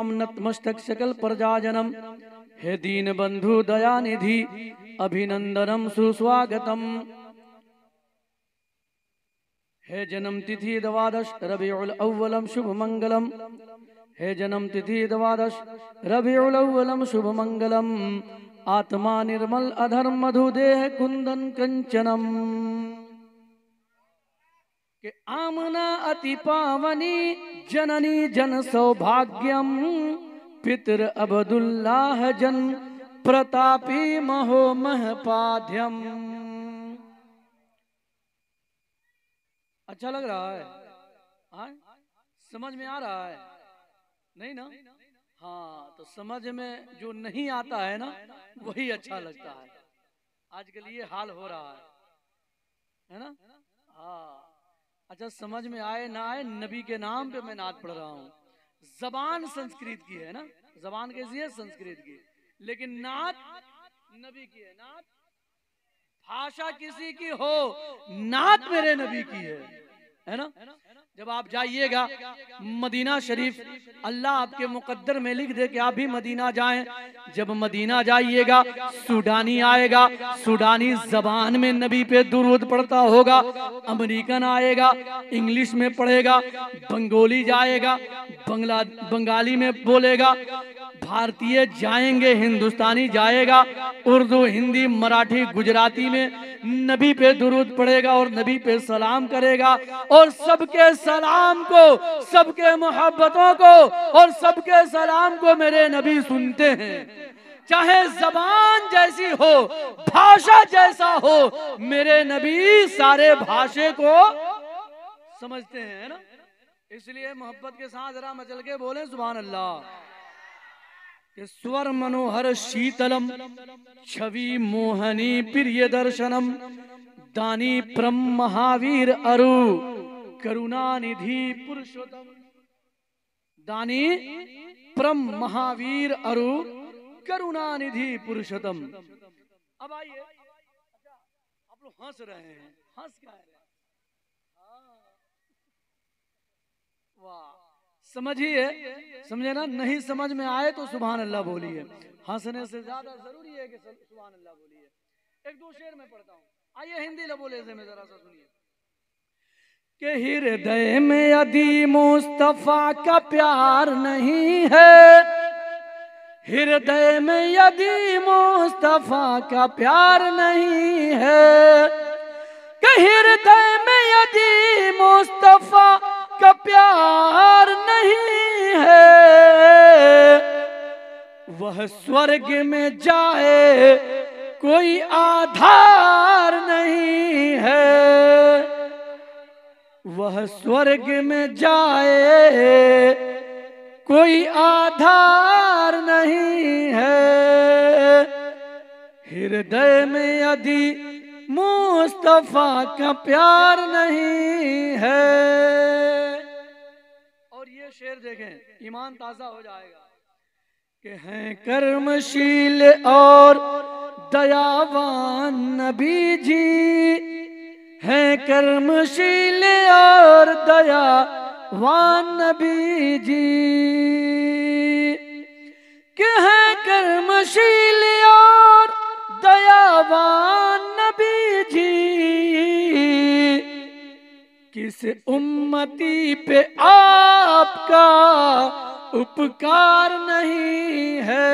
राम नतमस्तक सकल प्रजाजनम। हे दीन बंधु दयानिधि अभिनंदनम सुस्वागतम। हे जन्म तिथि द्वादश रबीउल अव्वलम शुभ मंगलम। हे जन्म तिथि द्वादश रबीउल अव्वलम शुभ मंगलम। आत्मा निर्मल अधर्म मधु देह कुंदन कंचनम। के आमना अति पावनी जननी जन सौभाग्यम। पितर अब्दुल्लाह जन प्रतापी महो महपाध्यम। अच्छा लग रहा है? हाँ? समझ में आ रहा है? नहीं ना? हाँ, तो समझ में जो नहीं आता है ना वही अच्छा लगता है। आजकल ये हाल हो रहा है ना? हाँ, अच्छा समझ में आए ना आए, नबी के नाम पे मैं नात पढ़ रहा हूँ। जबान संस्कृत की है ना, जबान कैसी है? संस्कृत की, लेकिन नात नबी की है। नात भाषा किसी की हो, नात मेरे नबी की है ना? जब आप जाइएगा मदीना शरीफ, अल्लाह आपके मुकद्दर में लिख दे कि आप भी मदीना जाएं। जब मदीना जाइएगा सूडानी आएगा, सूडानी जबान में नबी पे दुरूद पढ़ता होगा। अमेरिकन आएगा इंग्लिश में पढ़ेगा, बंगाली जाएगा बंगाली में बोलेगा, भारतीय जाएंगे हिंदुस्तानी जाएगा, उर्दू हिंदी मराठी गुजराती में नबी पे दुरूद पढ़ेगा और नबी पे सलाम करेगा। और सबके सलाम को, सबके मोहब्बतों को और सबके सलाम को मेरे नबी सुनते हैं। चाहे जबान जैसी हो, भाषा जैसा हो, मेरे नबी सारे भाषा को समझते हैं, है ना? इसलिए मोहब्बत के साथ जरा मचल के बोले सुभान अल्लाह। स्वर मनोहर शीतलम छवि मोहनी प्रिय दर्शनम। दानी प्रम महावीर अरु करुणानिधि पुरुषोत्तम। दानी प्रम महावीर अरु करुणानिधि पुरुषोत्तम। अब आइए, आप लोग हंस रहे हैं, हंस क्या है? वाह, समझिए, समझे ना? नहीं समझ में आए तो सुभान अल्लाह बोलिए। हंसने से ज्यादा जरूरी है कि सुभान अल्लाह बोलिए। एक दो शेर में पढ़ता हूँ, आइए हिंदी लबोले से में जरा सा सुनिए। कि हृदय में यदि मुस्तफा का प्यार नहीं है, हृदय में यदि मुस्तफा का प्यार नहीं है, कि हृदय में यदि मुस्तफा का प्यार नहीं है, वह स्वर्ग में जाए कोई आधार नहीं है। वह स्वर्ग में जाए कोई आधार नहीं है। हृदय में यदि मुस्तफा का प्यार नहीं है। और ये शेर देखें, ईमान ताजा हो जाएगा। कि हैं कर्मशील और दयावान नबी जी, हैं कर्मशील और दयावान नबी जी। कि हैं कर्मशील और दयावान नबी जी, किस उम्मती पे आपका उपकार नहीं है।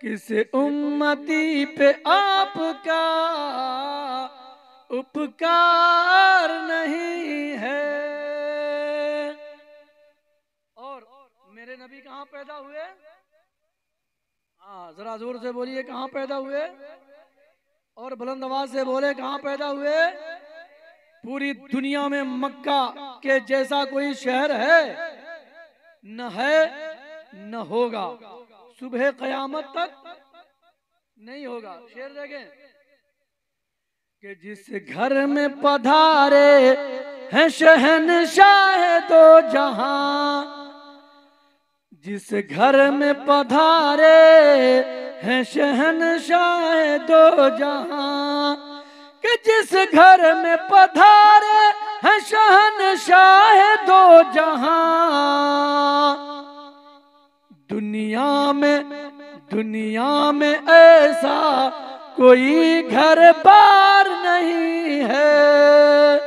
किस उम्मती पे आपका उपकार नहीं है। और मेरे नबी कहाँ पैदा हुए? हाँ, जरा जोर से बोलिए, कहाँ पैदा हुए? और बुलंद आवाज से बोले, कहाँ पैदा हुए? पूरी दुनिया में मक्का के जैसा कोई शहर है न है न होगा, सुबह कयामत तक नहीं होगा। शेर देखें कि जिस घर में पधारे हैं शहंशाह दो जहां, जिस घर में पधारे हैं शहंशाह दो जहां, कि जिस घर में पधारे हैं शहंशाह दो जहां, दुनिया में ऐसा कोई घर बार नहीं है,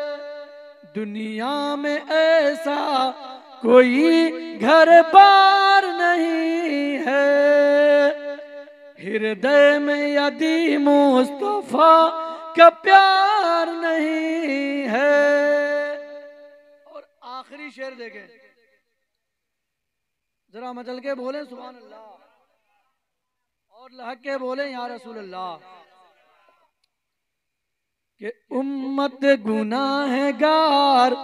दुनिया में ऐसा कोई घर बार नहीं है, हृदय में यदि मुस्तफा का प्यार नहीं है। और आखिरी शेर देखें, जरा मचल के बोले सुभान अल्लाह, और लहक के बोले या रसूल अल्लाह। कि उम्मत गुनाहगार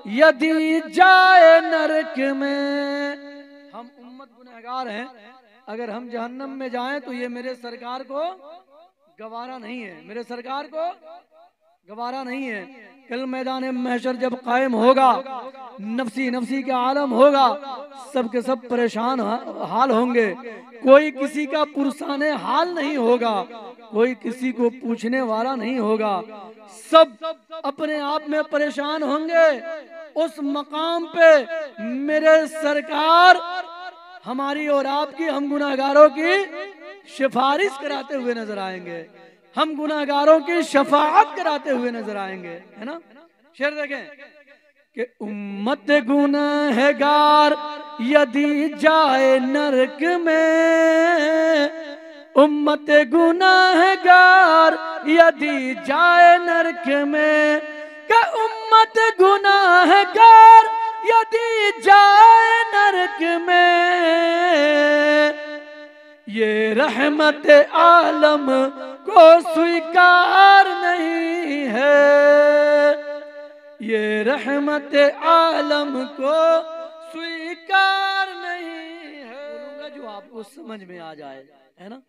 यदि जाए नरक में, हम उम्मत गुनाहगार हैं, अगर हम जहन्नम में जाएं तो ये मेरे सरकार को गवारा नहीं है, मेरे सरकार को गवारा नहीं है। कल मैदान महशर जब कायम होगा, नफसी नफसी का आलम होगा, सबके सब परेशान हाल होंगे, कोई किसी का पुरसाने हाल नहीं होगा, कोई किसी को पूछने वाला नहीं होगा, सब अपने आप में परेशान होंगे। उस मकाम पे मेरे सरकार हमारी और आपकी, हम गुनाहगारों की सिफारिश कराते हुए नजर आएंगे, हम गुनाहगारों की शफाअत कराते हुए नजर आएंगे, है ना। शेर देखें कि उम्मत गुनाहगार यदि जाए नरक में, उम्मत गुनाहगार यदि जाए नरक में, कि उम्मत गुनाहगार यदि जाए नरक में, ये रहमत आलम को स्वीकार नहीं है, ये रहमत आलम को स्वीकार नहीं है। बोलूंगा जो आपको समझ में आ जाए, है ना।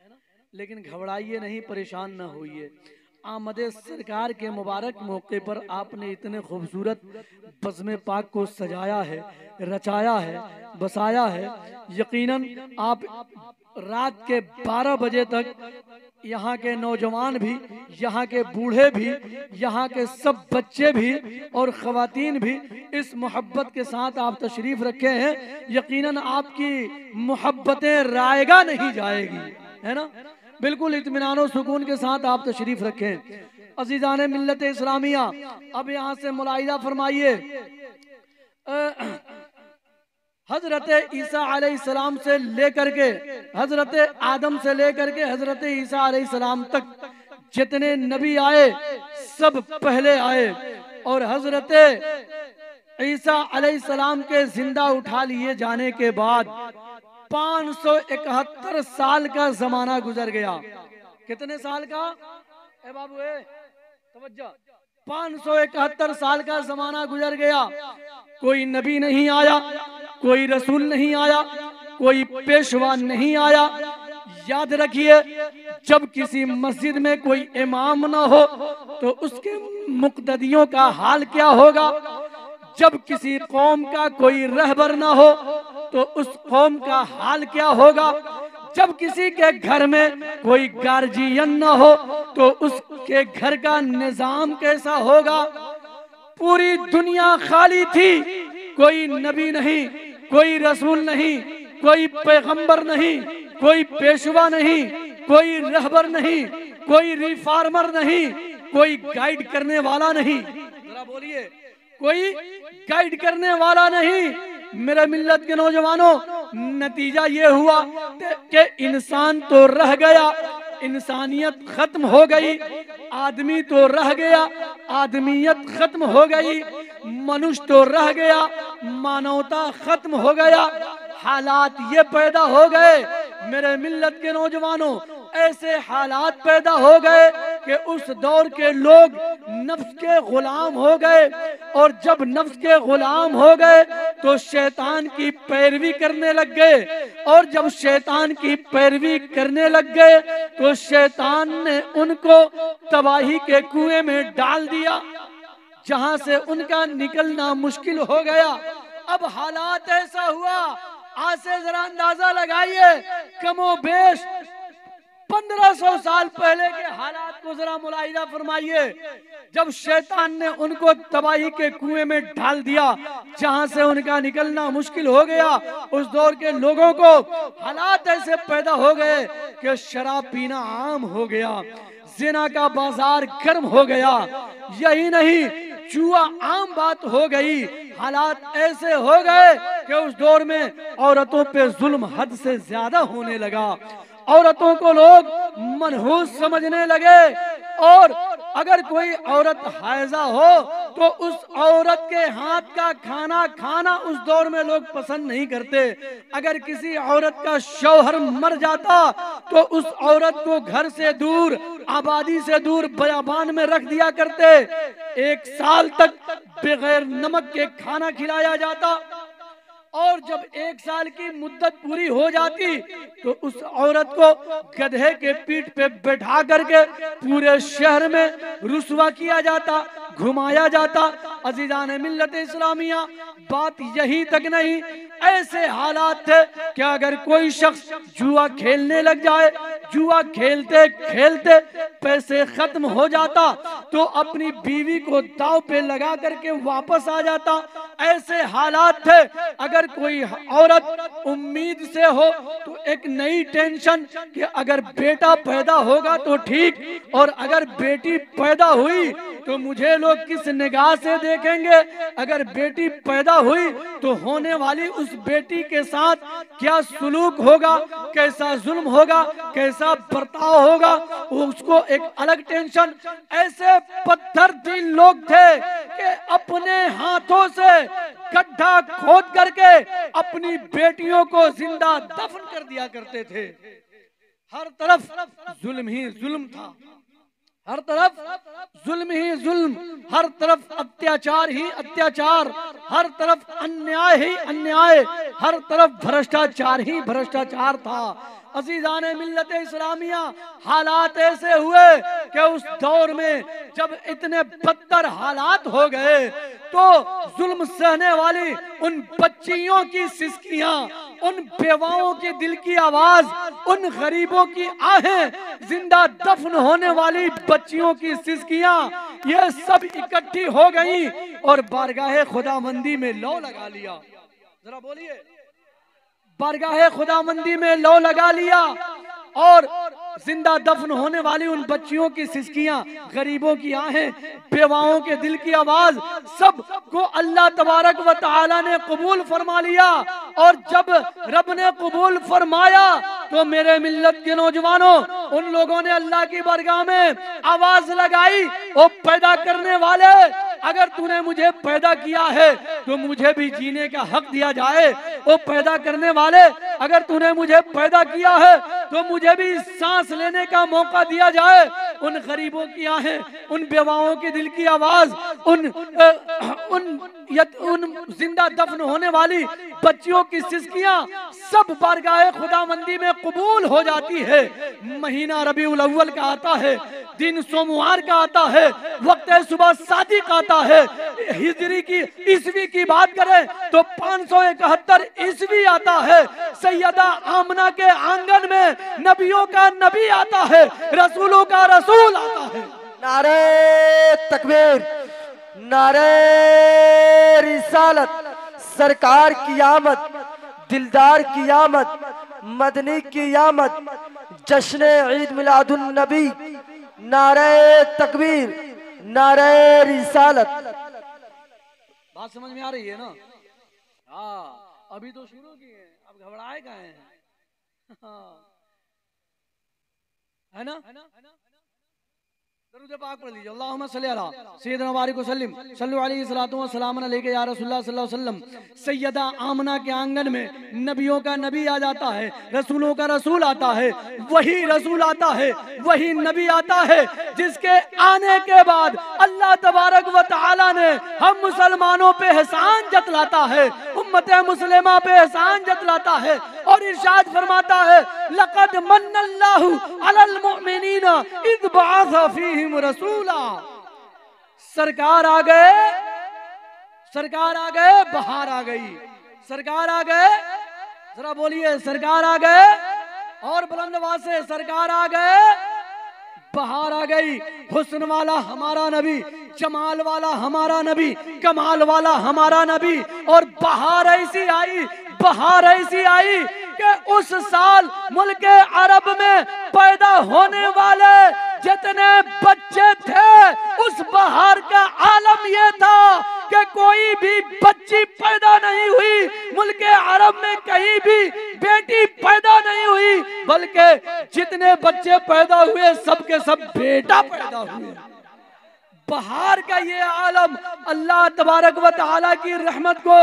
लेकिन घबराइए नहीं, परेशान न होइए। आमदे सरकार के मुबारक मौके पर आपने इतने खूबसूरत बज़्म पाक को सजाया है, रचाया है, बसाया है। यकीनन आप रात के 12 बजे तक यहाँ के नौजवान भी, यहाँ के बूढ़े भी, यहाँ के सब बच्चे भी और ख़वातीन भी इस मोहब्बत के साथ आप तशरीफ़ रखे हैं। यकीनन आपकी मोहब्बतें रायगा नहीं जाएगी, है ना। बिल्कुल इत्मीनान और सुकून के साथ आप तशरीफ़ रखें। अज़ीज़ाने मिल्लत इस्लामिया, अब यहाँ से मुलाहिज़ा फरमाइए, हजरत ईसा अलैहिस्सलाम से लेकर के, हजरत आदम से लेकर के हजरत ईसा अलैहिस्सलाम तक जितने नबी आए सब पहले आए, और हजरत ईसा अलैहिस्सलाम के जिंदा उठा लिए जाने के बाद 571 साल का जमाना गुजर गया। कितने साल का? ए बाबू तवज्जो, 571 साल का जमाना गुजर गया। कोई नबी नहीं आया, कोई रसूल नहीं आया, कोई पेशवा नहीं आया। याद रखिए, जब किसी मस्जिद में कोई इमाम ना हो तो उसके मुक्तदियों का हाल क्या होगा। जब किसी कौम का कोई रहबर ना हो तो उस कौम का हाल क्या होगा। जब किसी के घर में कोई गार्जियन ना हो तो उसके घर का निजाम कैसा होगा। पूरी दुनिया खाली थी, कोई नबी नहीं, कोई रसूल नहीं, कोई पैगंबर नहीं, कोई पेशवा नहीं, कोई रहबर नहीं, कोई रिफॉर्मर नहीं, कोई गाइड करने वाला नहीं। जरा बोलिए, कोई गाइड करने वाला नहीं। मेरे मिल्लत के नौजवानों, नतीजा ये हुआ कि इंसान तो रह गया, इंसानियत खत्म हो गई। आदमी तो रह गया, आदमियत खत्म हो गई। मनुष्य तो रह गया, मानवता खत्म हो गया। हालात ये पैदा हो गए मेरे मिल्लत के नौजवानों, ऐसे हालात पैदा हो गए कि उस दौर के लोग नफ्स के गुलाम हो गए, और जब नफ्स के गुलाम हो गए तो शैतान की पैरवी करने लग गए, और जब शैतान की पैरवी करने लग गए तो शैतान ने उनको तबाही के कुएं में डाल दिया, जहां से उनका निकलना मुश्किल हो गया। अब हालात ऐसा हुआ, आज से जरा अंदाजा लगाइए, कमो बेश 1500 साल पहले के हालात को जरा मुलाहिजा फरमाइए। जब शैतान ने उनको तबाही के कुएं में डाल दिया, जहां से उनका निकलना मुश्किल हो गया, उस दौर के लोगों को हालात ऐसे पैदा हो गए कि शराब पीना आम हो गया, जिना का बाजार गर्म हो गया। यही नहीं, जुआ आम बात हो गई। हालात ऐसे हो गए कि उस दौर में औरतों पे जुल्म हद से ज्यादा होने लगा। औरतों को लोग मनहूस समझने लगे, और अगर कोई औरत हायजा हो तो उस औरत के हाथ का खाना खाना उस दौर में लोग पसंद नहीं करते। अगर किसी औरत का शौहर मर जाता तो उस औरत को घर से दूर, आबादी से दूर बयाबान में रख दिया करते। 1 साल तक बगैर नमक के खाना खिलाया जाता, और जब 1 साल की मुद्दत पूरी हो जाती तो उस औरत को गधे के पीठ पे बैठा करके पूरे शहर में रुसवा किया जाता, घुमाया जाता। अजीजान मिल्लत इस्लामिया, बात यही तक नहीं, ऐसे हालात थे कि अगर कोई शख्स जुआ खेलने लग जाए, जुआ खेलते खेलते पैसे खत्म हो जाता तो अपनी बीवी को दांव पे लगा करके वापस आ जाता। ऐसे हालात थे। अगर कोई औरत उम्मीद से हो तो एक नई टेंशन कि अगर बेटा पैदा होगा तो ठीक, और अगर बेटी पैदा हुई तो मुझे लोग किस निगाह से देखेंगे। अगर बेटी पैदा हुई तो होने वाली उस बेटी के साथ क्या सुलूक होगा, कैसा जुल्म होगा, कैसा बर्ताव होगा, उसको एक अलग टेंशन। ऐसे पत्थर दिल लोग थे कि अपने हाथों से गड्ढा खोद करके अपनी बेटियों को जिंदा दफन कर दिया करते थे। हर तरफ जुल्म ही जुल्म था, हर तरफ जुल्म ही जुल्म, हर तरफ अत्याचार ही अत्याचार, हर तरफ अन्याय ही अन्याय, हर तरफ भ्रष्टाचार ही भ्रष्टाचार था। अजीजान मिल्लत इस्लामिया, हालात ऐसे हुए कि उस दौर में जब इतने बदतर हालात हो गए तो जुल्म सहने वाली उन बच्चियों की सिसकियां, उन बेवाओं के दिल की आवाज, उन गरीबों की आहें, जिंदा दफन होने वाली बच्चियों की सिसकियां, ये सब इकट्ठी हो गई और बारगाहे खुदामंदी में लौ लगा लिया। जरा बोलिए, बारगाहे खुदामंदी में लौ लगा लिया, और जिंदा दफन होने वाली उन बच्चियों की सिसकियां, गरीबों की आहें, बेवाओं के दिल की आवाज, सब को अल्लाह तबारक व तआला ने कबूल फरमा लिया। और जब रब ने कबूल फरमाया तो मेरे मिल्लत के नौजवानों, उन लोगों ने अल्लाह की बारगाह में आवाज लगाई, ओ पैदा करने वाले, अगर तूने मुझे पैदा किया है तो मुझे भी जीने का हक दिया जाए। ओ पैदा करने वाले, अगर तूने मुझे पैदा किया है तो मुझे भी सांस लेने का मौका दिया जाए। उन गरीबों की आहें, उन बेवाओं के दिल की आवाज, उन जिंदा दफन होने वाली बच्चियों की सिसकियां सब बारगाहे खुदामंदी में कबूल हो जाती है। महीना रबीउल अव्वल का आता है, दिन सोमवार का आता है, वक्त सुबह सादिक आता है। हिजरी की ईस्वी की बात करें तो 571 ईस्वी आता है। सैयदा आमना के आंगन में नबियों का नबी आता है, रसूलों का रसूल आता है। नारे तकबीर, नारे रिसालत, सरकार की आमद, दिलदार की आमद, मदनी की आमद, जश्न ईद मिलादुन नबी, नारे तकबीर, नारे रिसालत। बात समझ में आ रही है ना? हाँ, अभी तो शुरू की है, अब घबराए कहाँ हैं? है ना? दरूद पाक पढ़ लीजिए, अल्लाहुम्मा सल्ली अला सय्यिदना बारिक वसल्लिम सल्लल्लाहु अलैहि सल्लतु व सलाम अलैका या रसूलुल्लाह सल्लल्लाहु अलैहि वसल्लम। सैयदा आमना के आंगन में नबियों का नबी आ जाता है, रसूलों का रसूल आता है। वही रसूल आता है, वही नबी आता है जिसके आने के बाद अल्लाह तबारक व तआला ने हम मुसलमानों पे एहसान जतलाता है, उम्मत मुस्लिमा पे एहसान जतलाता है और इरशाद फरमाता है, लक़द मन्नल्लाहु अलल मुमिनीना इज़ बअसा फीहिम रसूला। सरकार आ गए, सरकार आ गए, बहार आ गई, सरकार आ गए, जरा बोलिए, सरकार आ गए और बुलंद आवाज से सरकार आ गए, बहार आ गई। हुस्न वाला हमारा नबी, जमाल वाला हमारा नबी, कमाल वाला हमारा नबी। और बहार ऐसी आई, बहार ऐसी आई कि उस साल मुल्क अरब में पैदा होने वाले जितने बच्चे थे, उस बहार का आलम यह था कि कोई भी बच्ची पैदा नहीं हुई, मुल्क अरब में कहीं भी बेटी पैदा नहीं हुई, बल्कि जितने बच्चे पैदा हुए सबके सब बेटा पैदा हुए। बहार का ये आलम, अल्लाह तबारक व तआला की रहमत को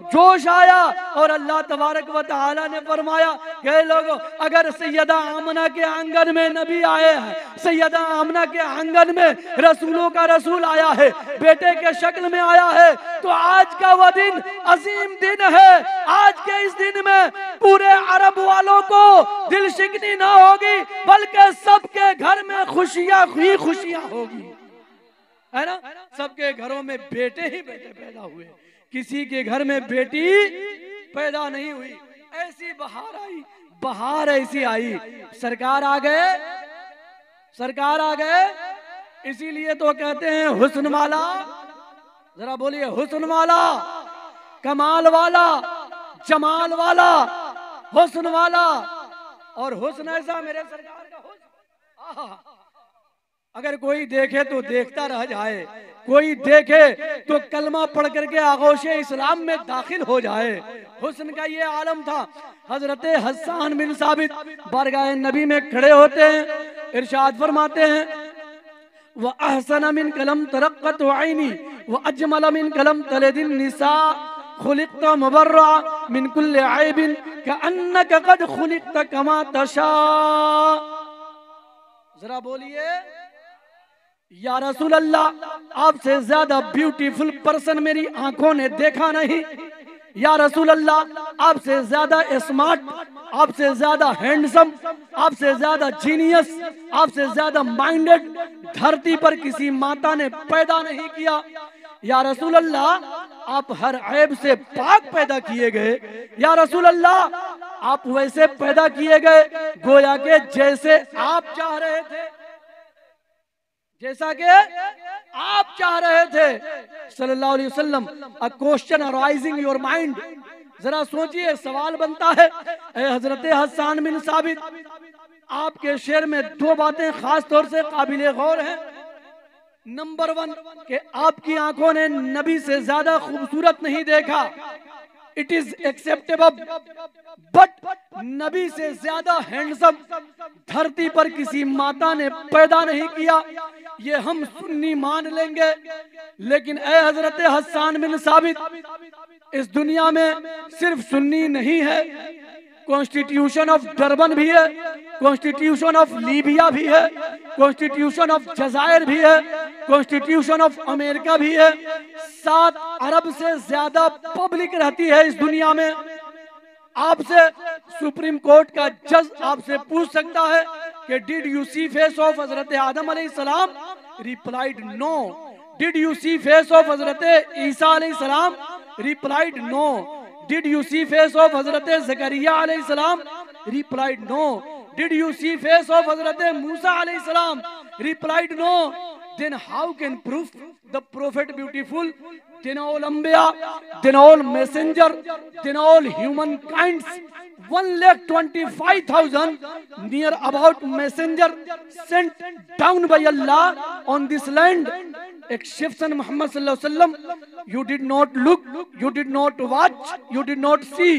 जोश आया और अल्लाह तबारक व तआला ने फरमाया कि लोगों, अगर सैयदा आमना के आंगन में नबी आए हैं, सैयदा आमना के आंगन में रसूलों का रसूल आया है, बेटे के शक्ल में आया है, तो आज का वह दिन अजीम दिन है। आज के इस दिन में पूरे अरब वालों को दिल शिकनी ना होगी, बल्कि सबके घर में खुशियां ही खुशियां होगी, है ना। सबके घरों में बेटे ही बेटे पैदा हुए, किसी के घर में बेटी पैदा नहीं हुई। ऐसी बहार आई, बहार ऐसी आई। सरकार आ गए, सरकार आ गए, इसीलिए तो कहते हैं हुस्न वाला। जरा बोलिए, हुस्न वाला, कमाल वाला, जमाल वाला, हुस्न वाला। और हुस्न ऐसा मेरे सरकार का हुस्न, अगर कोई देखे तो देखता रह जाए, कोई देखे तो कलमा पढ़ करके आगोशे इस्लाम में दाखिल हो जाए। हुस्न का ये आलम था। हजरत हस्सान बिन साबित बारगाह नबी में खड़े होते हैं, इरशाद फरमाते हैं, व अहसन मिन कलम तरक्कत आईनी व अजमल मिन कलम तलदिन निसा खुलिक़त मुबर्रा मिन कुल्लि ऐबिन कअन्नक क़द खुलिक़त कमा तशा। जरा बोलिए, या रसूल अल्लाह, आपसे ज्यादा ब्यूटीफुल पर्सन मेरी आंखों ने देखा नहीं। या रसूल अल्लाह, आपसे ज्यादा स्मार्ट, आपसे ज्यादा हैंडसम, आपसे ज्यादा जीनियस, आपसे ज्यादा माइंडेड धरती पर किसी माता ने पैदा नहीं किया। या रसूल अल्लाह, आप हर ऐब से पाक पैदा किए गए। या रसूल अल्लाह, आप वैसे पैदा किए गए गोया के जैसे आप चाह रहे थे, जैसा कि आप चाह रहे थे सल्लल्लाहु अलैहि वसल्लम। A question arising your mind. जरा सोचिए, सवाल बनता है, ए हजरत हस्सान बिन साबित, आपके शेर में दो बातें खास तौर से काबिले गौर हैं। नंबर 1 कि आपकी आंखों ने नबी से ज्यादा खूबसूरत नहीं देखा, इट इज एक्सेप्टेबल, बट नबी से ज्यादा हैंडसम धरती पर किसी माता ने पैदा नहीं किया, ये हम सुन्नी मान लेंगे। लेकिन ए हजरत हस्सान बिन साबित, इस दुनिया में सिर्फ सुन्नी नहीं है, कॉन्स्टिट्यूशन ऑफ डरबन भी है, कॉन्स्टिट्यूशन ऑफ लीबिया भी है, कॉन्स्टिट्यूशन ऑफ जजायर भी है, कॉन्स्टिट्यूशन ऑफ अमेरिका भी है। 7 अरब से ज्यादा पब्लिक रहती है इस दुनिया में। आपसे सुप्रीम कोर्ट का जज आपसे पूछ सकता है कि did you see face of हजरत आदम अलैहिस्सलाम? Replied no. Did you see face of हजरत ईसा अलैहिस्सलाम? Replied no. Did you see face of हजरत ज़करिया अलैहिस्सलाम? Replied no. Did you see face of हजरत मूसा अलैहिस्सलाम? Replied no. Then how can prove the prophet beautiful? Then all Anbiya, then all messenger, then all humankind, 1,25,000 near about messenger sent down by Allah on this land, exception Muhammad sallallahu alaihi wasallam. You did not look, you did not watch, you did not see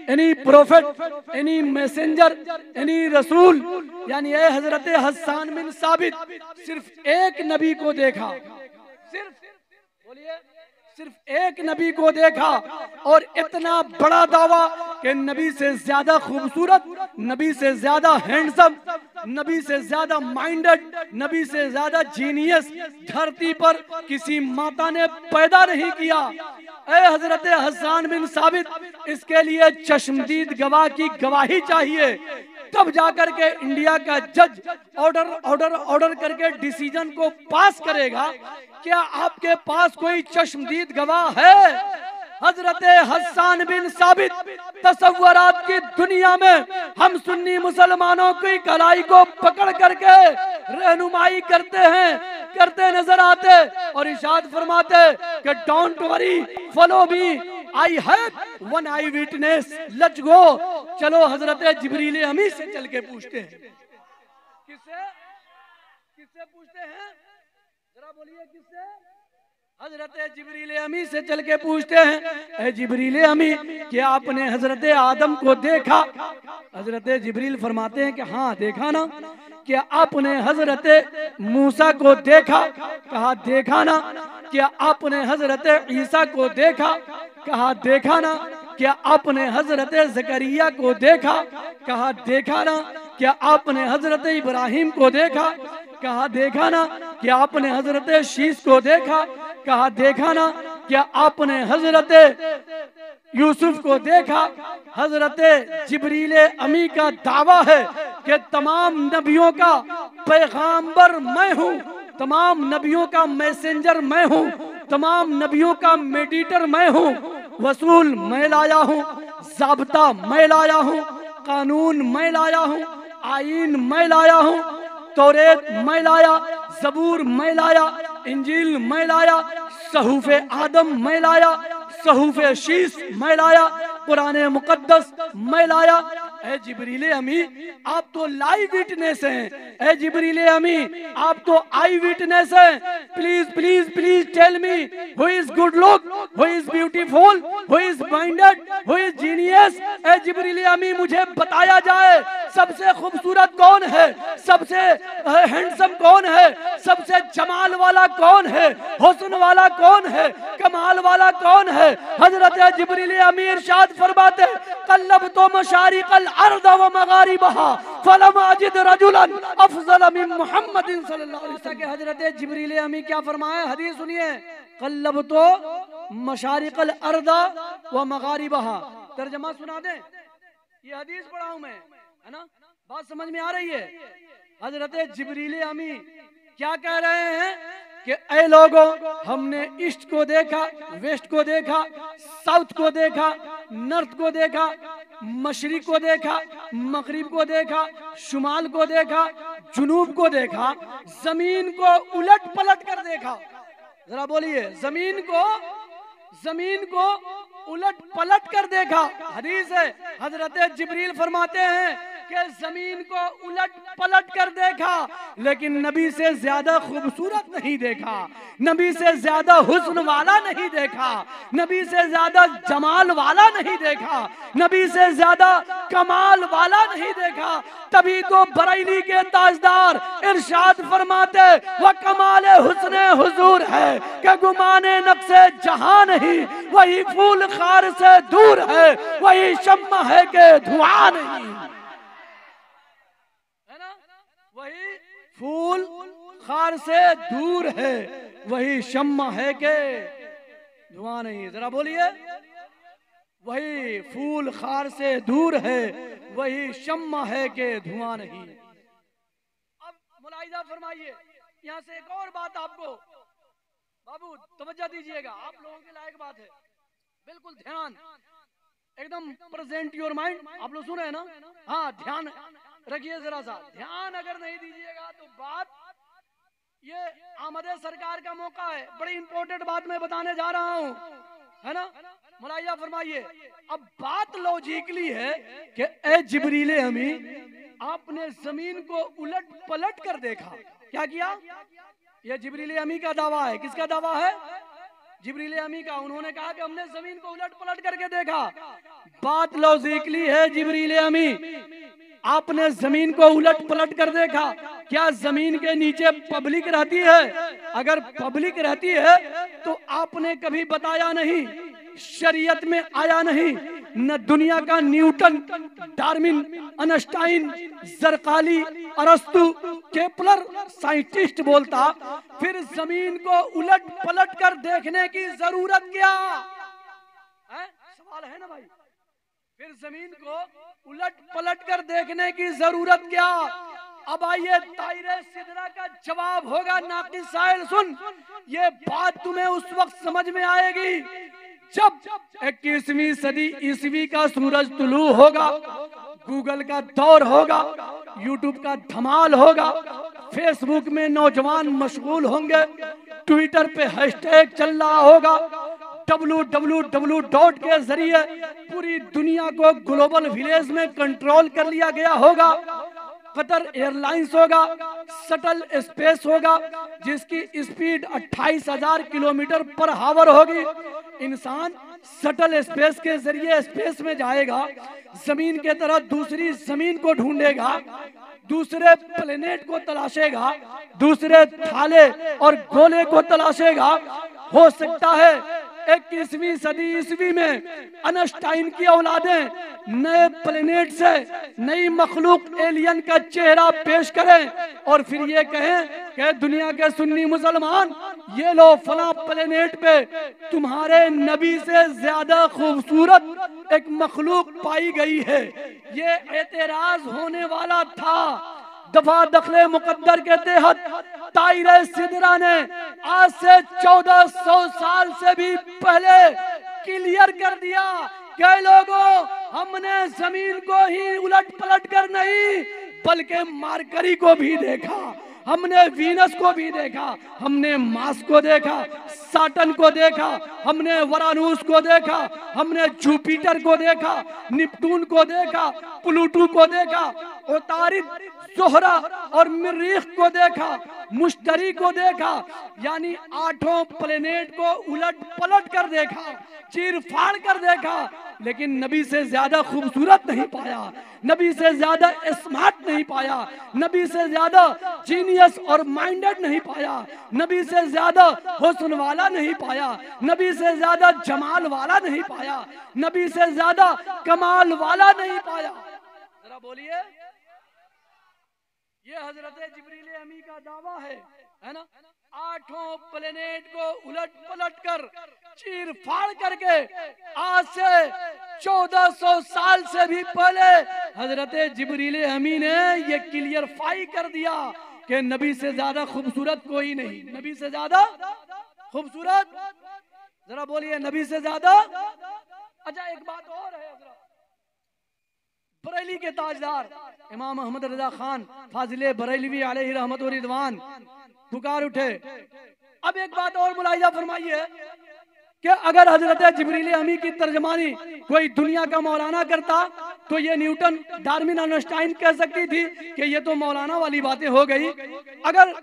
any prophet, any messenger, any rasul. यानी ये हजरत हस्सान बिन साबित सिर्फ एक नबी को देखा, सिर्फ बोलिए, सिर्फ एक नबी को देखा, और इतना बड़ा दावा कि नबी से ज्यादा खूबसूरत, नबी से ज्यादा हैंडसम, नबी से ज्यादा माइंडेड, नबी से ज्यादा जीनियस धरती पर किसी माता ने पैदा नहीं किया। ए हजरत हस्सान बिन साबित, इसके लिए चश्मदीद गवाह की गवाही चाहिए, तब जाकर के इंडिया का जज ऑर्डर करके डिसीजन को पास करेगा। क्या आपके पास कोई चश्मदीद गवाह है? हजरत हसन बिन साबित तसव्वुरात की दुनिया में हम सुन्नी मुसलमानों की कलाई को पकड़ करके रहनुमाई करते नजर आते और इरशाद फरमाते कि don't worry follow me, I have one I witness, let's go. चलो हजरत जिब्रील अमी से चल के पूछते हैं। किससे पूछते हैं? जरा बोलिए किससे? हजरत जिब्रील अमी से चल के पूछते हैं, ए जिब्रील अमी क्या आपने हजरत आदम को देखा? हजरत जिब्रील फरमाते हैं कि हाँ देखा ना। क्या आपने हजरत मूसा को देखा? कहा देखा ना। क्या आपने हजरत ईसा को देखा? कहा देखा ना। क्या आपने हजरत जकरिया को देखा? कहा देखा ना। क्या आपने हजरत इब्राहिम को देखा? कहा देखा ना। क्या आपने हजरत शीश को देखा? कहा देखा ना। क्या आपने हजरत यूसुफ को देखा? हजरत जिब्रील अमी का दावा है कि तमाम नबियों का पैगाम्बर मैं हूँ, तमाम नबियों का मैसेंजर मैं हूँ, तमाम नबियों का मेडिएटर मैं हूँ, वसूल मैं लाया हूँ, ज़ाब्ता मैं लाया हूँ, कानून मैं लाया हूँ, आईन मैं लाया हूँ, तौरेत मैं लाया, ज़बूर मैं लाया, इंजील मैं लाया, सहूफ़े आदम मैं लाया, सहूफ़े शीश मैं लाया, कुरान मुकद्दस मैं लाया। ए जिब्रील अमी आप तो लाइव विटनेस हैं। ए जिब्रील अमी आप तो आई विटनेस हैं। Please please please tell me who is good look, who is beautiful, who is minded, who is genius. ए जिब्रील अमी मुझे बताया जाए सबसे खूबसूरत कौन है, सबसे हैंडसम कौन है, सबसे जमाल वाला कौन है, हुस्न वाला कौन है, कमाल वाला कौन है। हजरत जिब्रील अमी इरशाद फरमाते कल्लब तो मशारिकल अर्द व मगारिबहा फलम अजिद रजुलन अफजल मिन मुहम्मदिन सल्लल्लाहु अलैहि वसल्लम। के हजरत जिब्रील अमी क्या फरमाया, हदीस सुनिए। कल्लब तो मशारिकल अर्द व मगारिबहा, तर्जुमा सुना दे, ये हदीस पढ़ा हूं मैं, है ना, बात समझ में आ रही है। हजरत जिब्रील अमी क्या कह रहे हैं कि ऐ लोगों हमने ईस्ट को देखा, वेस्ट को देखा, साउथ को देखा, नॉर्थ को देखा, मशरिक को देखा, मगरिब को देखा, शुमाल को देखा, जुनूब को देखा, जमीन को उलट पलट कर देखा। जरा बोलिए जमीन को उलट पलट कर देखा। हदीस है, हजरत जिब्रील फरमाते हैं कि जमीन को उलट पलट कर देखा, लेकिन नबी से ज्यादा खूबसूरत नहीं देखा, नबी से ज्यादा हुस्न वाला नहीं देखा, नबी से ज्यादा जमाल वाला नहीं देखा, नबी से ज्यादा कमाल वाला नहीं देखा। तभी तो बरेली के ताजदार इरशाद फरमाते व कमाल हुस्न हुजूर है कि गुमाने नक्शे जहां नहीं, वही फूल खार से दूर है, वही शम्मा है कि धुआं नहीं, है ना, वही फूल खार से दूर है, वही शम्मा है के धुआं नहीं। जरा बोलिए, वही फूल खार से दूर है, वही शम्मा है के धुआं नहीं। अब मुलाहिजा फरमाइए, यहाँ से एक और बात आपको बाबू तवज्जो दीजिएगा, आप लोगों के लायक बात है, बिल्कुल ध्यान, एकदम प्रेजेंट योर माइंड। आप लोग सुन रहे हैं ना? हाँ ध्यान रखिए, जरा सा ध्यान अगर नहीं दीजिएगा तो बात, ये आमदे सरकार का मौका है, बड़ी इंपॉर्टेंट बात मैं बताने जा रहा हूँ, है ना, मुलाहिजा फरमाइए। अब बात लॉजिकली है कि ए जिब्रील अमी आपने जमीन को उलट पलट कर देखा। क्या किया? यह जिब्रील अमी का दावा है। किसका दावा है? जिब्रील अमी का। उन्होंने कहा कि हमने जमीन को उलट पलट करके देखा। बात लॉजिकली है जिब्रील अमी, आपने जमीन को उलट पलट कर देखा। क्या जमीन के नीचे पब्लिक रहती है? अगर पब्लिक रहती है तो आपने कभी बताया नहीं, शरीयत में आया नहीं, न दुनिया का न्यूटन, डार्विन, आइंस्टाइन, जरकाली, अरस्तु, केपलर साइंटिस्ट बोलता, फिर जमीन को उलट पलट कर देखने की जरूरत क्या है? सवाल है ना भाई, फिर जमीन को उलट पलट कर देखने की जरूरत क्या? अब आइए ताइरे सिदरा का जवाब होगा नाकिस साहिल। सुन, ये बात तुम्हें उस वक्त समझ में आएगी जब 21वीं सदी ईसवी का सूरज तुलू होगा, गूगल का दौर होगा, यूट्यूब का धमाल होगा, फेसबुक में नौजवान मशगूल होंगे, ट्विटर पे हैशटैग चल रहा होगा, www के जरिए पूरी दुनिया को ग्लोबल विलेज में कंट्रोल कर लिया गया होगा। कतर एयरलाइंस होगा, शटल स्पेस होगा जिसकी स्पीड 28,000 किलोमीटर पर हावर होगी। इंसान शटल स्पेस के जरिए स्पेस में जाएगा, जमीन के तरह दूसरी जमीन को ढूंढेगा, दूसरे प्लेनेट को तलाशेगा, दूसरे थाले और गोले को तलाशेगा। हो सकता है 21वीं सदी ईसवी में अनस्टाइन की औलादें नए प्लेनेट से नई मखलूक एलियन का चेहरा पेश करें और फिर ये कहें कि दुनिया के सुन्नी मुसलमान, ये लो फला प्लेनेट पे तुम्हारे नबी से ज्यादा खूबसूरत एक मखलूक पाई गई है। ये एतराज होने वाला था। दफा दखले मुकद्दर के तहत ताइरे सिदरा ने आज से 1400 साल से भी पहले क्लियर कर दिया कि लोगों, हमने जमीन को ही उलट पलट कर नहीं बल्कि मरकरी को भी देखा, हमने वीनस को भी देखा, हमने मार्स को देखा, सैटर्न को देखा, हमने वरानुस को देखा, हमने जुपिटर को देखा, नेपटून को देखा, प्लूटो को देखा, उतारिद, जोहरा और मरीख को देखा, मुश्तरी को देखा। यानी 8 प्लेनेट को उलट पलट कर देखा, चीर फाड़ कर देखा, लेकिन नबी से ज्यादा खूबसूरत नहीं पाया, नबी से ज्यादा स्मार्ट नहीं पाया, नबी से ज्यादा जीनियस और माइंडेड नहीं पाया, नबी से ज्यादा हुस्न वाला नहीं पाया, नबी से ज्यादा जमाल वाला नहीं पाया, नबी से ज्यादा कमाल वाला नहीं पाया। जरा बोलिए, ये हजरत जिब्रील अमी का दावा है ना। 8 प्लेनेट को उलट पलट कर चीर फाड़ करके आज से 1400 साल से भी पहले हजरत जिब्रील अमी ने ये क्लियरफाई कर दिया कि नबी से ज्यादा खूबसूरत कोई नहीं, नबी से ज्यादा खूबसूरत, जरा बोलिए, नबी से ज्यादा। अच्छा, एक बात और है, बरेली के ताजदार इमाम अहमद रजा खान फाजिले बरेलवी अलैहि रहमत व रिदवान पुकार उठे। अब एक बात और मुलाहिजा फरमाइए कि अगर हजरत जिब्रील अमी की तर्जमानी कोई दुनिया का मौलाना करता तो ये न्यूटन, डार्विन, आइंस्टाइन कह सकती थी कि ये तो मौलाना वाली बातें हो गई। अगर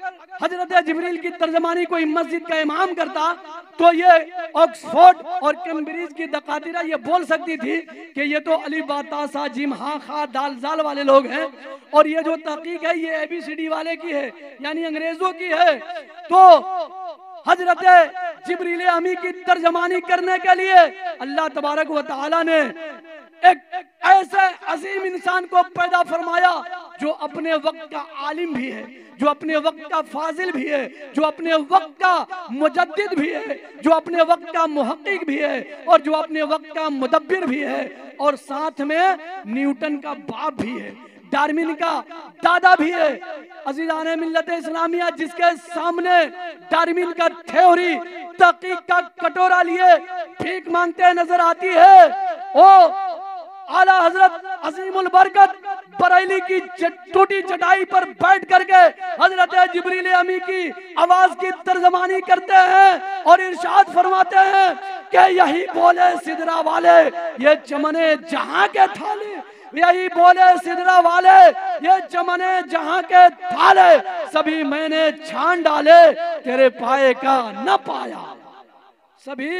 हजरत जिब्रील की तर्जमानी कोई मस्जिद का इमाम करता तो ये ऑक्सफोर्ड और कैम्ब्रिज की दकातिरा ये बोल सकती थी कि ये तो अली बाता सा जिम हा खा दाल जाल वाले लोग हैं, और ये जो तहकीक है ये ABCD वाले की है, यानी अंग्रेजों की है। तो हजरत जिब्रील अमी की तर्जमानी करने के लिए अल्लाह तबारक व तआला ने एक ऐसे अजीम इंसान को पैदा फरमाया जो अपने वक्त का आलिम भी है, जो अपने वक्त का फाजिल भी है, जो अपने वक्त का मुजद्दिद भी है, जो अपने वक्त का मुहक्किक भी है, और जो अपने वक्त का मुदब्बिर भी है, और साथ में न्यूटन का बाप भी है, डार्विन का दादा भी है। अजीज़ाने मिल्लत इस्लामिया, जिसके सामने डार्विन का थ्योरी तहकीक का कटोरा लिए भीख मांगते नजर आती है, ओ आला हजरत अजीमुल बरकत बरेली की टूटी चटाई पर बैठ करके हजरत जिब्रील अमी की आवाज की तर्जमानी करते हैं और इरशाद फरमाते हैं कि यही बोले सिदरा वाले ये चमने जहां के थाले, यही बोले सिदरा वाले ये चमने जहां के थाले, सभी मैंने छान डाले तेरे पाए का न पाया, सभी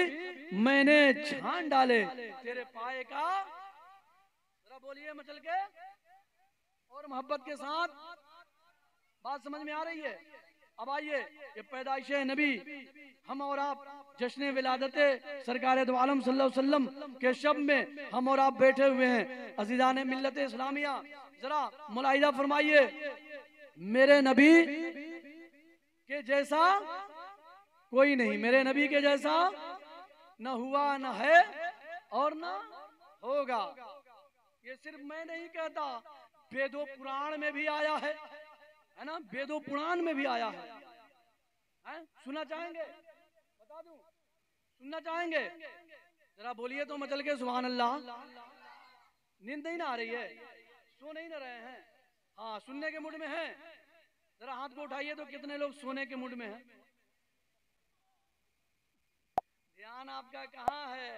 मैंने छान डाले तेरे पाए का। बोलिए मचल के और मोहब्बत के साथ, बात समझ में आ रही है। अब आइए, ये पैदाइश नबी हम और आप जश्न विलादत सरकार दो आलम सल्लल्लाहु अलैहि वसल्लम के शब में हम और आप बैठे हुए हैं। अजीज़ाने मिल्लत इस्लामिया, जरा मुलाहिजा फरमाइए, मेरे नबी के जैसा कोई नहीं, मेरे नबी के जैसा न हुआ, न है और न होगा। ये सिर्फ मैं नहीं कहता, वेदों पुराण में भी आया है ना, वेदों पुराण में भी आया है? सुनना चाहेंगे? बता दूं, सुनना चाहेंगे? जरा बोलिए तो मचल के सुभान अल्लाह। नींद नहीं ना आ रही है, सो नहीं ना रहे हैं? हाँ, सुनने के मूड में हैं? जरा हाथ को उठाइए तो कितने लोग सोने के मूड में हैं? ध्यान आपका कहाँ है?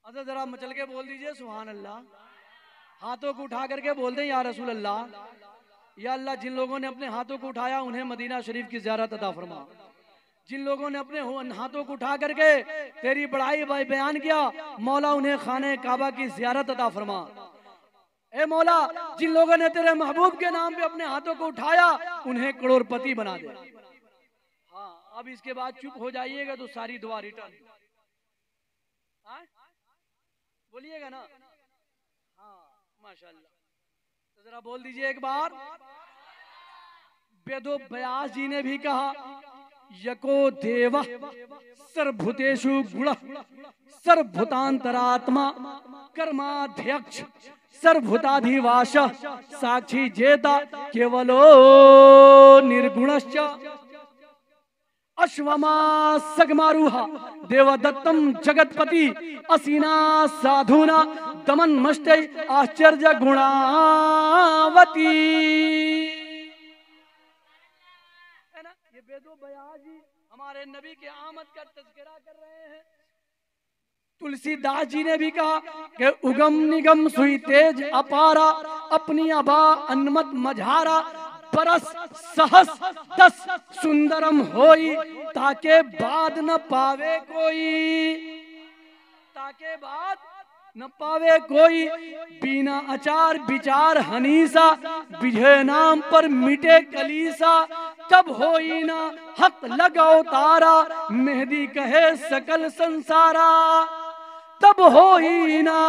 अच्छा जरा मचल के बोल दीजिए सुभान अल्लाह। हाथों को उठा करके बोल दें या रसूल अल्लाह। या अल्लाह, जिन लोगों ने अपने हाथों को उठाया उन्हें मदीना शरीफ की ज़ियारत अता फरमा। जिन लोगों ने अपने हाथों को उठा करके तेरी बड़ाई बयान किया, मौला उन्हें खाने काबा की ज़ियारत अता फरमा। ए मौला, जिन लोगों ने तेरे महबूब के नाम पे अपने हाथों को उठाया उन्हें करोड़पति बना दे। हाँ, अब इसके बाद चुप हो जाइएगा तो सारी दुआ रिटर्न। बोलिएगा ना? हाँ माशाल्लाह। तो जरा बोल दीजिए एक बार। वेदो व्यास जी ने भी कहा, यको देव सर्वभूतेषु गुण सर्वभूतांतरात्मा कर्माध्यक्ष सर्वभूताधिवास साक्षी जेता केवलो निर्गुणश्च अश्वमा सगमारुहा देवदत्तम जगतपति असीना साधुना दमन मष्टे आश्चर्य गुणावती। है ना? ये वेदो व्यास जी हमारे नबी के आमद का तज़किरा कर रहे हैं। तुलसीदास जी ने भी कहा कि उगम निगम सुई तेज अपारा अपनी अबा अन्मत मझारा परस सहस दस सुंदरम होई ताके बाद न पावे कोई। ताके बाद न पावे कोई बिना अचार विचार हनीसा बिझे नाम पर मिटे कलीसा तब होई ना हक लगाओ तारा मेहदी कहे सकल संसारा। तब होई ना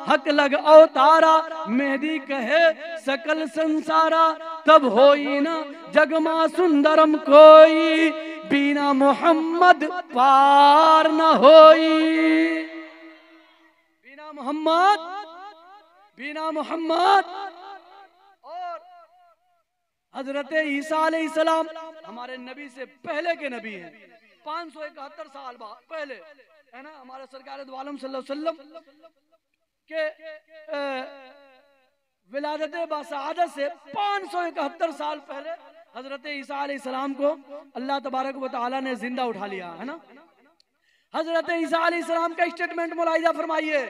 हक लग अवतारा मेहदी कहे सकल संसारा। तब होई ना जगमा सुंदरम कोई बिना मोहम्मद पार न होई। बिना मोहम्मद। और हजरत ईसा अलैहिस्सलाम हमारे नबी से पहले के नबी हैं, 571 साल बाद पहले, है ना? हमारे सरकार दो आलम सल्लल्लाहु अलैहि वसल्लम के विलादत बासआदत से 571 साल पहले हजरत ईसा अलैहिस्सलाम को अल्लाह तबारक व तआला ने जिंदा उठा लिया, है ना? हजरत ईसा अलैहिस्सलाम का स्टेटमेंट मुलाहिजा फरमाइए।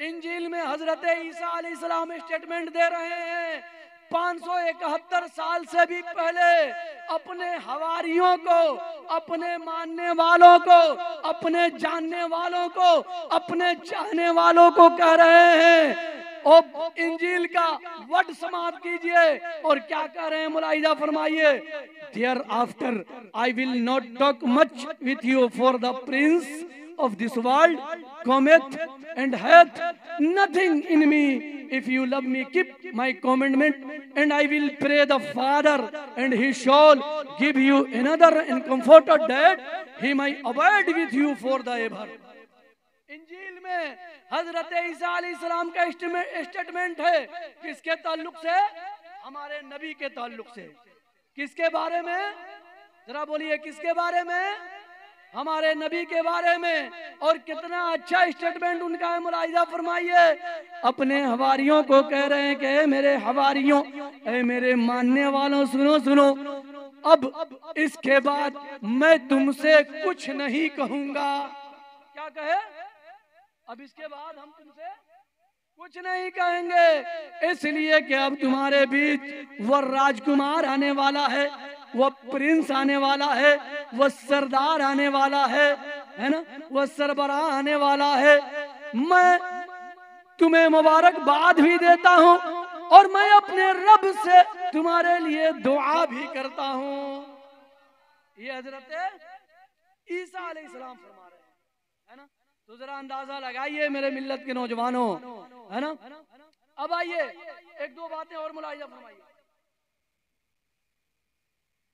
इंजील में हजरत ईसा अलैहिस्सलाम स्टेटमेंट दे रहे हैं 571 साल से भी पहले अपने हवारियों को, अपने मानने वालों को, अपने जानने वालों को, अपने चाहने वालों को कह रहे हैं और इंजील का वर्ड समाप्त कीजिए। और क्या कह रहे हैं मुलाहिजा फरमाइए। There after I will not talk much with you for the prince of this world cometh and hath nothing in me. If you love me, keep my commandment, and I will pray the Father, and he shall give you another and comforter that he may abide with you for the ever. इंजील में हजरत ईसा अलैहिस्सलाम का statement है किसके ताल्लुक से? हमारे नबी के ताल्लुक से। किसके बारे में? जरा बोलिए, किसके बारे में? हमारे नबी के बारे में। और कितना अच्छा स्टेटमेंट उनका है, मुलाहिजा फरमाइए। अपने हवारियों को कह रहे हैं कि मेरे हवारियों, ऐ मेरे मानने वालों, सुनो सुनो, अब इसके बाद मैं तुमसे कुछ नहीं कहूंगा। क्या कहे? अब इसके बाद हम तुमसे कुछ नहीं कहेंगे, इसलिए कि अब तुम्हारे बीच वो राजकुमार आने वाला है, वो प्रिंस आने वाला है, वो सरदार आने वाला है ना? वो सरबराह आने वाला है। मैं तुम्हें मुबारकबाद भी देता हूँ और मैं अपने रब से तुम्हारे लिए दुआ भी करता हूँ। ये हजरत ईसा अलैहिस्सलाम फरमा रहे हैं, है ना? तो जरा अंदाजा लगाइए मेरे मिल्लत के नौजवानों, है ना? अब आइए एक दो बातें और मुलाहिजा फरमाइए।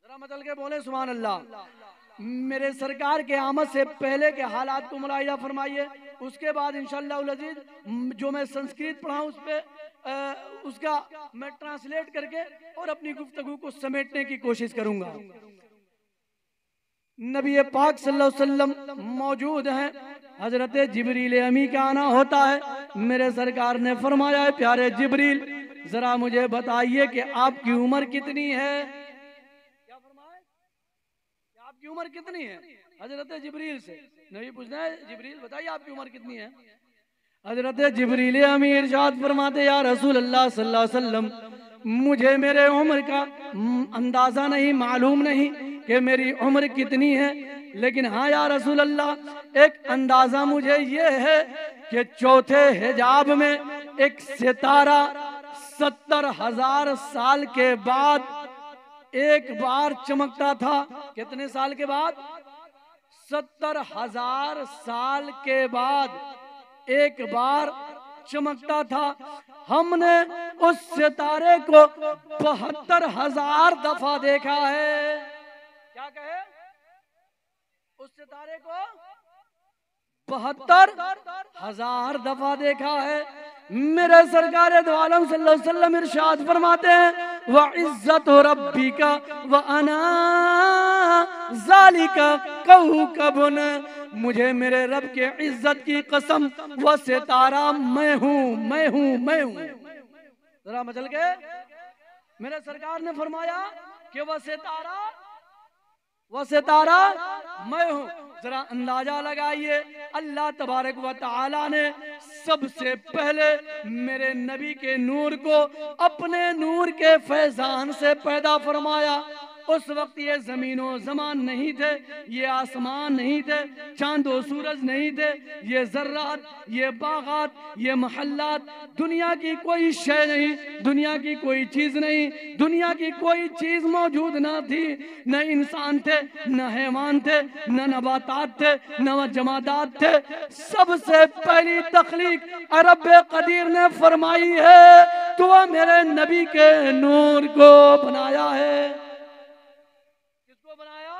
जरा मचल के बोले सुभान अल्लाह। मेरे सरकार के आमद से पहले के हालात को मुलाहिजा फरमाइए। उसके बाद इंशाअल्लाह अज़ीज़ जो मैं संस्कृत पढ़ा उस पे उसका मैं ट्रांसलेट करके और अपनी गुफ्तगू को समेटने की कोशिश करूंगा। नबी पाक सल्लल्लाहु अलैहि वसल्लम मौजूद हैं। हजरत जिब्रील अमी का आना होता है। मेरे सरकार ने फरमाया है, प्यारे जिब्रील जरा मुझे बताइए कि आपकी उम्र कितनी है। क्या फरमाया कि आपकी उम्र कितनी है? हजरत जिब्रील से नबी पूछना है, जिब्रील बताइए आपकी उम्र कितनी है। हजरत जिब्रील अमी इरशाद फरमाते, या रसूल अल्लाह सल्लल्लाहु अलैहि वसल्लम मुझे मेरे उम्र का अंदाजा नहीं, मालूम नहीं कि मेरी उम्र कितनी है, लेकिन हाँ या रसूल अल्लाह एक अंदाजा मुझे ये है कि चौथे हिजाब में एक सितारा 70,000 साल के बाद एक बार चमकता था। कितने साल के बाद? 70,000 साल के बाद एक बार चमकता था। हमने उस सितारे को 72,000 दफा देखा है। क्या कहे? उस सितारे को 72,000 दफा देखा है। मेरे सरकार दो आलम सल्लल्लाहु अलैहि वसल्लम इरशाद फरमाते हैं, व इज्जत रब्बिका व अना ज़ालिका कौकबुन, मुझे मेरे रब के इज्जत की कसम वो सितारा मैं हूँ, मैं हूँ, मैं हूँ। जरा मचल के मेरे सरकार ने फरमाया कि वह सितारा मैं हूँ। जरा अंदाजा लगाइए, अल्लाह तबारक व तआला ने सबसे पहले मेरे नबी के नूर को अपने नूर के फैजान से पैदा फरमाया। उस वक्त ये जमीनो जमान नहीं थे, ये आसमान नहीं थे, चांदो सूरज नहीं थे, ये जर्रात, ये बागात, ये महल्लात, दुनिया की कोई शय नहीं, दुनिया की कोई चीज नहीं, दुनिया की कोई चीज मौजूद ना थी। न इंसान थे, न हैवान थे, न नबातात थे, न जमादात थे। सबसे पहली तख्लीक रब कदीर ने फरमाई है तो मेरे नबी के नूर को बनाया है। बनाया?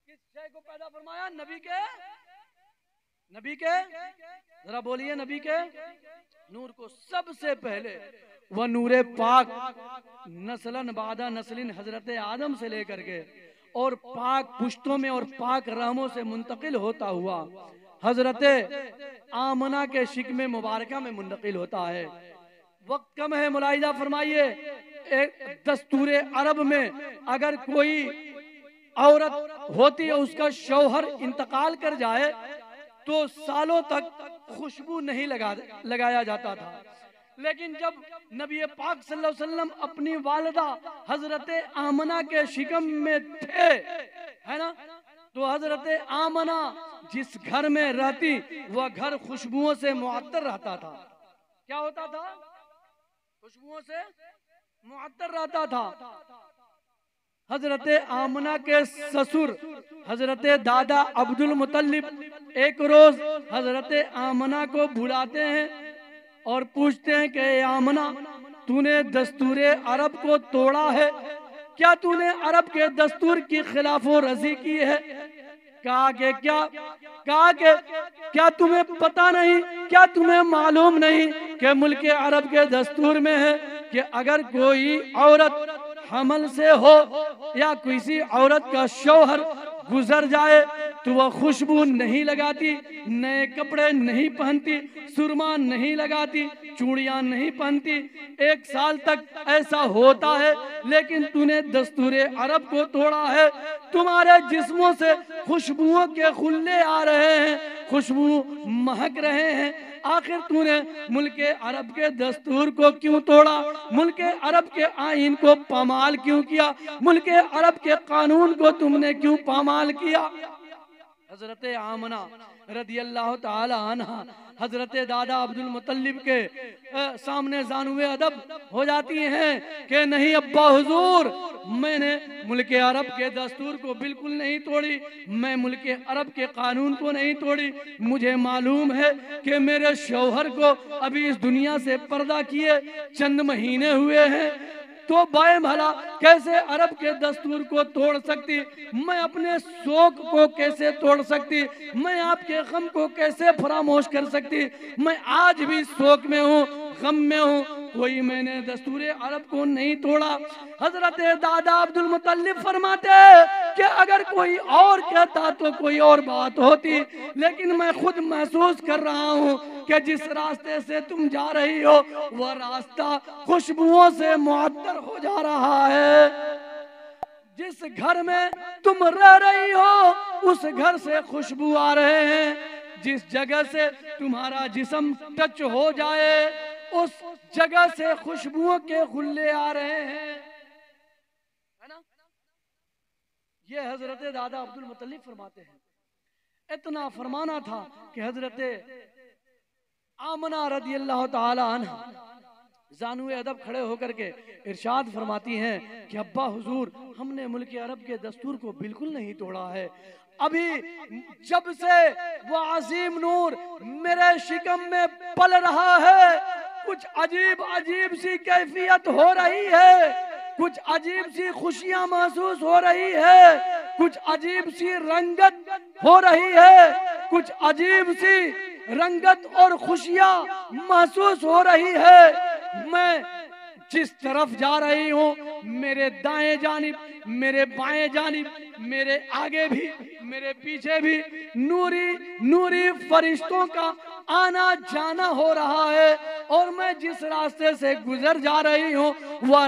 किस शय को पैदा फरमाया? नबी के जरा बोलिए, नबी के नूर को सबसे पहले। वह नूरे पाक नस्लन बादा नस्लिन हजरत आदम से लेकर के और पाक पुश्तों में और पाक रहमों से मुंतकिल होता हुआ हजरत आमना के शिकमे मुबारका में मुंतकिल होता है। वक्त कम है, मुलाहिजा फरमाइए। एक दस्तूरे अरब में अगर कोई औरत होती है, उसका शौहर इंतकाल कर जाए तो सालों तक खुशबू नहीं लगाया जाता था। लेकिन जब नबी पाक सल्लल्लाहु अलैहि वसल्लम अपनी वालिदा हजरत आमना के शिकम में थे, है ना, तो हजरत आमना जिस घर में रहती वह घर खुशबुओं से मुअत्तर रहता था। क्या होता था? खुशबुओं से मुअत्तर रहता था। हजरत आमना के ससुर हजरत दादा अब्दुल मुतल्लिब एक रोज हजरत आमना को बुलाते हैं और पूछते हैं कि आमना, तूने दस्तूरे अरब को तोड़ा है, क्या तूने अरब के दस्तूर की खिलाफो रजी की है? कहा कि क्या तुम्हें पता नहीं, क्या तुम्हें मालूम नहीं कि मुल्क अरब के दस्तूर में है कि अगर कोई औरत हमल से हो या किसी औरत का शौहर गुजर जाए तो वह खुशबू नहीं लगाती, नए कपड़े नहीं पहनती, सुरमा नहीं लगाती, चूड़ियां नहीं पहनती। 1 साल तक ऐसा होता है, लेकिन तूने दस्तूरे अरब को तोड़ा है। तुम्हारे जिस्मों से खुशबुओं के खुल्ले आ रहे हैं, खुशबू महक रहे हैं। आखिर तूने मुल्क अरब के दस्तूर को क्यों तोड़ा? मुल्क अरब के आईन को पामाल क्यों किया? मुल्क अरब के कानून को तुमने क्यों पामाल किया? हजरत आमना रदी अल्लाह ताला अन्हा हजरत दादा अब्दुल मुतल्लिब के सामने जानुए अदब हो जाती हैं कि नहीं अब्बा हुजूर, मैंने मुल्क अरब के दस्तूर को बिल्कुल नहीं तोड़ी, मैं मुल्क अरब के कानून को नहीं तोड़ी। मुझे मालूम है कि मेरे शौहर को अभी इस दुनिया से पर्दा किए चंद महीने हुए हैं, तो बाय भला कैसे अरब के दस्तूर को तोड़ सकती? मैं अपने शौक को कैसे तोड़ सकती? मैं आपके गम को कैसे फरामोश कर सकती? मैं आज भी शौक में हूँ, गम में हूँ, कोई मैंने दस्तूर अरब को नहीं तोड़ा। हजरत दादा अब्दुल मुतल्लिब फरमाते कि अगर कोई और कहता तो कोई और बात होती, लेकिन मैं खुद महसूस कर रहा हूँ कि जिस रास्ते से तुम जा रही हो वह रास्ता खुशबुओं से मुअत्तर हो जा रहा है। जिस घर में तुम रह रही हो उस घर से खुशबू आ रहे हैं। जिस जगह से तुम्हारा जिस्म टच हो जाए उस जगह से खुशबुओं के खुले आ रहे हैं, है ना। ये हजरत दादा अब्दुल मुतल्लिब फरमाते हैं। इतना फरमाना था कि हजरत आमना रदी अल्लाह ताला अन्हा जानुए अदब खड़े होकर के इरशाद फरमाती हैं कि अब्बा हुजूर, हमने मुल्क अरब के दस्तूर को बिल्कुल नहीं तोड़ा है। अभी जब से वो अजीम नूर मेरे शिकम में पल रहा है, कुछ अजीब अजीब सी कैफियत हो रही है, कुछ अजीब सी खुशियां महसूस हो रही है, कुछ अजीब सी रंगत हो रही है, कुछ अजीब सी रंगत और खुशियां महसूस हो रही है। मैं जिस तरफ जा रही हूँ, मेरे दाएं जानिब, मेरे बाएं जानिब, मेरे आगे भी, मेरे पीछे भी नूरी नूरी फरिश्तों का आना जाना हो रहा है। और मैं जिस रास्ते से गुजर जा रही हूँ वह